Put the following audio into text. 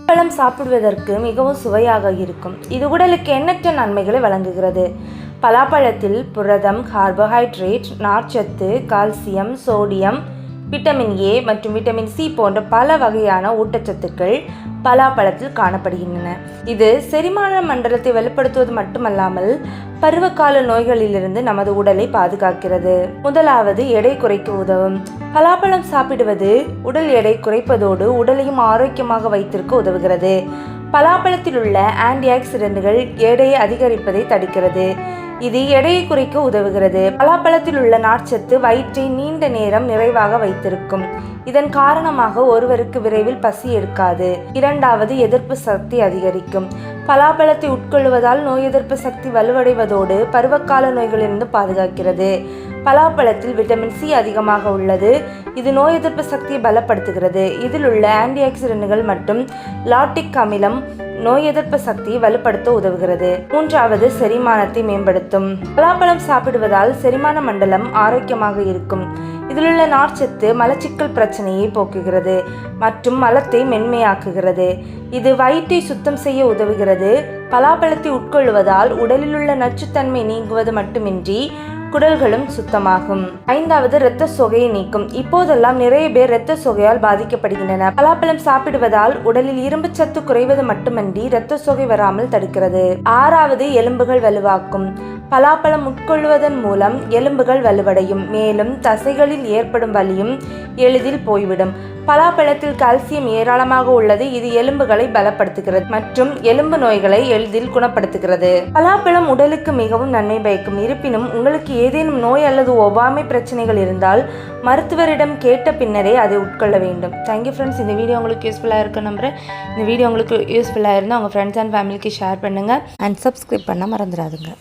பழம் சாப்பிடுவதற்கு மிகவும் சுவையாக இருக்கும். இது உடலுக்கு எண்ணற்ற நன்மைகளை வழங்குகிறது. பலாப்பழத்தில் புரதம், கார்போஹைட்ரேட், நார்ச்சத்து, கால்சியம், சோடியம், விட்டமின் ஏ மற்றும் விட்டமின் சி போன்ற பல வகையான ஊட்டச்சத்துக்கள் பலாப்பழத்தில் காணப்படுகின்றன. இது செரிமான மண்டலத்தை வலுப்படுத்துவது மட்டுமல்லாமல் பருவகால நோய்களிலிருந்து நமது உடலை பாதுகாக்கிறது. முதலாவது, எடை குறைக்க உதவும். பலாப்பழம் சாப்பிடுவது உடல் எடை குறைப்பதோடு உடலையும் ஆரோக்கியமாக வைத்திருக்க உதவுகிறது. பலாப்பழத்தில் உள்ள ஆன்டி ஆக்சிடென்ட்கள் எடையை அதிகரிப்பதை தடுக்கிறது. இது எடையை குறைக்க உதவுகிறது. பலாப்பழத்தில் உள்ள நார்ச்சத்து வயிற்றை நீண்ட நேரம் நிறைவாக வைத்திருக்கும். இதன் காரணமாக ஒருவருக்கு விரைவில் பசி எடுக்காது. இரண்டாவது, எதிர்ப்பு சக்தி அதிகரிக்கும். பலாப்பழத்தை உட்கொள்வதால் நோய் எதிர்ப்பு சக்தி வலுவடைவதோடு பருவகால நோய்களிலிருந்து பாதுகாக்கிறது. பலாப்பழத்தில் விட்டமின் சி அதிகமாக உள்ளது. இது நோய் எதிர்ப்பு சக்தியை பலப்படுத்துகிறது. இதில் உள்ள ஆன்டி ஆக்சிடென்ட்கள் மற்றும் லாக்டிக் அமிலம் நோய் எதிர்ப்பு சக்தியை வலுப்படுத்த உதவுகிறது. மூன்றாவது, செரிமானத்தை மேம்படுத்தும். பலாப்பழம் சாப்பிடுவதால் செரிமான மண்டலம் ஆரோக்கியமாக இருக்கும். இதிலுள்ள நார்ச்சத்து மலச்சிக்கல் பிரச்சனையை போக்குகிறது மற்றும் மலத்தை மென்மையாக்குகிறது. இது வயிற்றை சுத்தம் செய்ய உதவுகிறது. பலாப்பழத்தை உட்கொள்வதால் உடலில் உள்ள நச்சுத்தன்மை நீங்குவது மட்டுமின்றி குடல்களும் சுத்தமாகும். ஐந்தாவது, இரத்த சோகையை நீக்கும். இப்போதெல்லாம் நிறைய பேர் இரத்த சோகையால் பாதிக்கப்படுகின்றனர். பலாப்பழம் சாப்பிடுவதால் உடலில் இரும்பு சத்து குறைவது மட்டுமன்றி இரத்த சோகை வராமல் தடுக்கிறது. ஆறாவது, எலும்புகள் வலுவாக்கும். பலாப்பழம் உட்கொள்வதன் மூலம் எலும்புகள் வலுவடையும். மேலும் தசைகளில் ஏற்படும் வலியும் எளிதில் போய்விடும். பலாப்பழத்தில் கால்சியம் ஏராளமாக உள்ளது. இது எலும்புகளை பலப்படுத்துகிறது மற்றும் எலும்பு நோய்களை எளிதில் குணப்படுத்துகிறது. பலாப்பழம் உடலுக்கு மிகவும் நன்மை பயக்கும். இருப்பினும் உங்களுக்கு ஏதேனும் நோய் அல்லது ஒவ்வாமை பிரச்சனைகள் இருந்தால் மருத்துவரிடம் கேட்ட பின்னரே அதை உட்கொள்ள வேண்டும். Thank you friends. இந்த வீடியோ உங்களுக்கு யூஸ்ஃபுல்லாக இருக்கும் நம்புறேன். இந்த வீடியோ உங்களுக்கு யூஸ்ஃபுல்லாக இருந்தால் உங்கள் ஃப்ரெண்ட்ஸ் அண்ட் ஃபேமிலிக்கு ஷேர் பண்ணுங்கள் அண்ட் சப்ஸ்கிரைப் பண்ண மறந்துடாதுங்க.